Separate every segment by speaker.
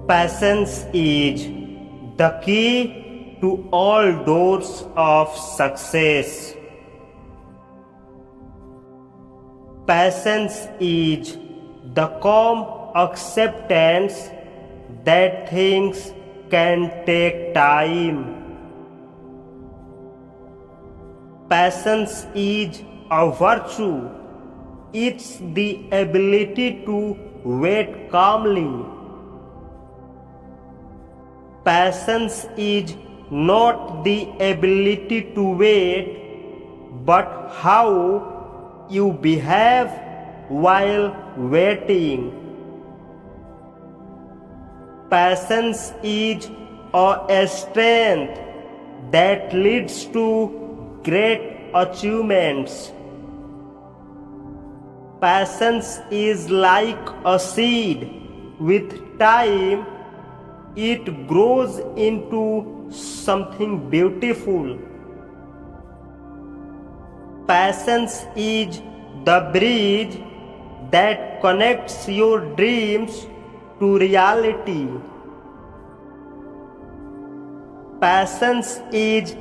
Speaker 1: Patience is the key to all doors of success. Patience is the calm acceptance that things can take time. Patience is a virtue. It's the ability to wait calmly. Patience is not the ability to wait, but how you behave while waiting. Patience is a strength that leads to great achievements. Patience is like a seed. With time, it grows into something beautiful. Patience is the bridge that connects your dreams to reality. Patience is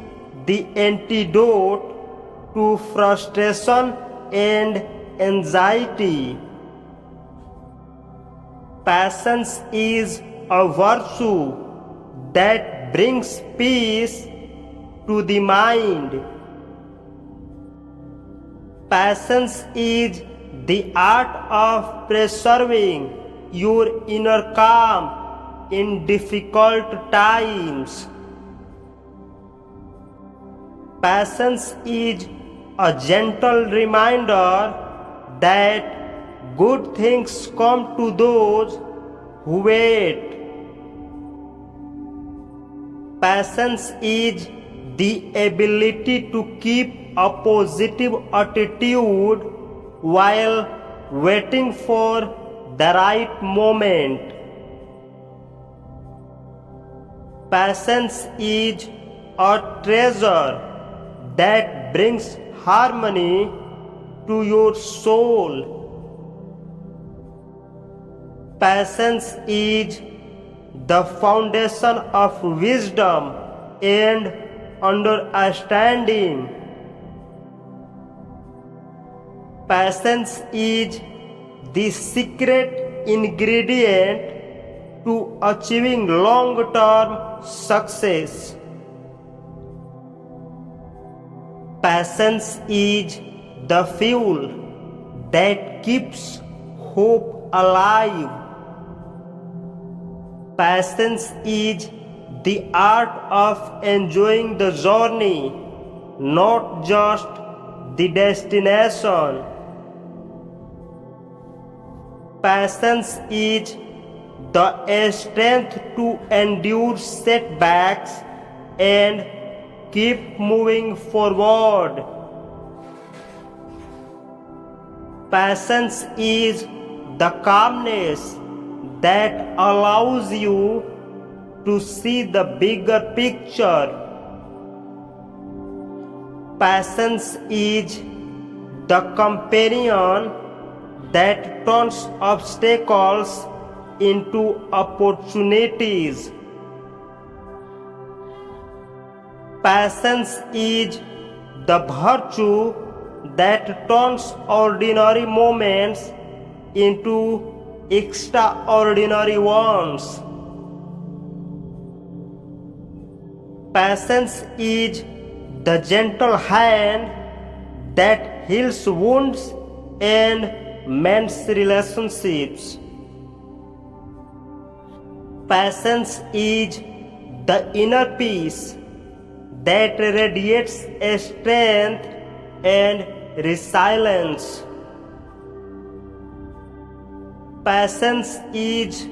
Speaker 1: the antidote to frustration and anxiety. Patience is a virtue that brings peace to the mind. Patience is the art of preserving your inner calm in difficult times. Patience is a gentle reminder that good things come to those who wait. Patience is the ability to keep a positive attitude while waiting for the right moment. Patience is a treasure that brings harmony to your soul. Patience is the foundation of wisdom and understanding. Patience is the secret ingredient to achieving long-term success. Patience is the fuel that keeps hope alive. Patience is the art of enjoying the journey, not just the destination. Patience is the strength to endure setbacks and keep moving forward. Patience is the calmness that allows you to see the bigger picture. Patience is the companion that turns obstacles into opportunities. Patience is the virtue that turns ordinary moments into extraordinary ones. Patience is the gentle hand that heals wounds and mends relationships. Patience is the inner peace that radiates strength and resilience. Patience is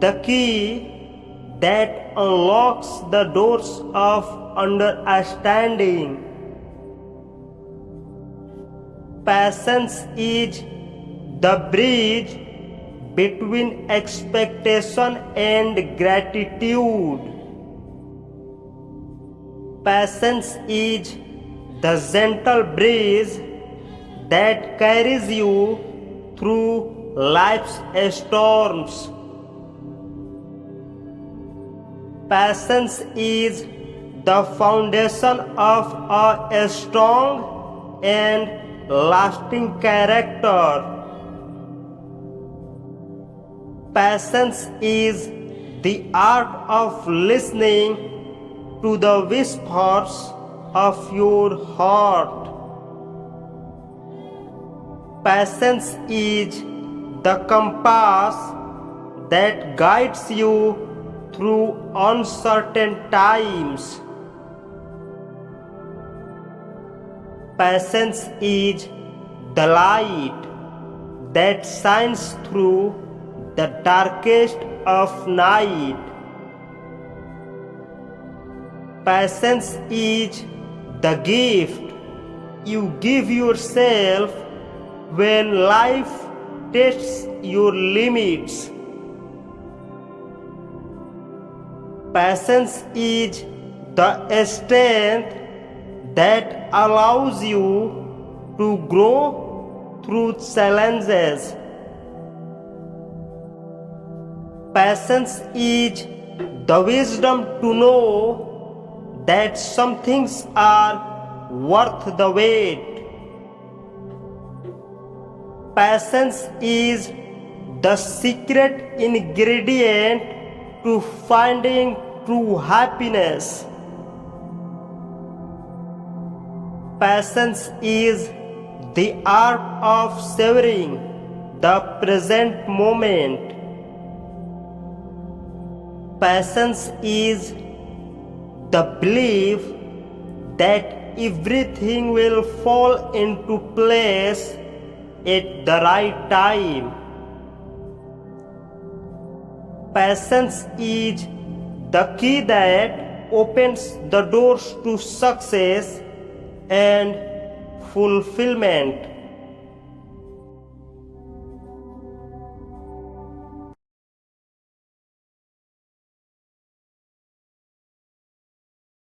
Speaker 1: the key that unlocks the doors of understanding. Patience is the bridge between expectation and gratitude. Patience is the gentle breeze that carries you through life's storms. Patience is the foundation of a strong and lasting character. Patience is the art of listening to the whispers of your heart. Patience is the compass that guides you through uncertain times. Patience is the light that shines through the darkest of night. Patience is the gift you give yourself when life tests your limits. Patience is the strength that allows you to grow through challenges. Patience is the wisdom to know that some things are worth the wait. Patience is the secret ingredient to finding true happiness. Patience is the art of savoring the present moment. Patience is the belief that everything will fall into place at the right time. Patience is the key that opens the doors to success and fulfillment.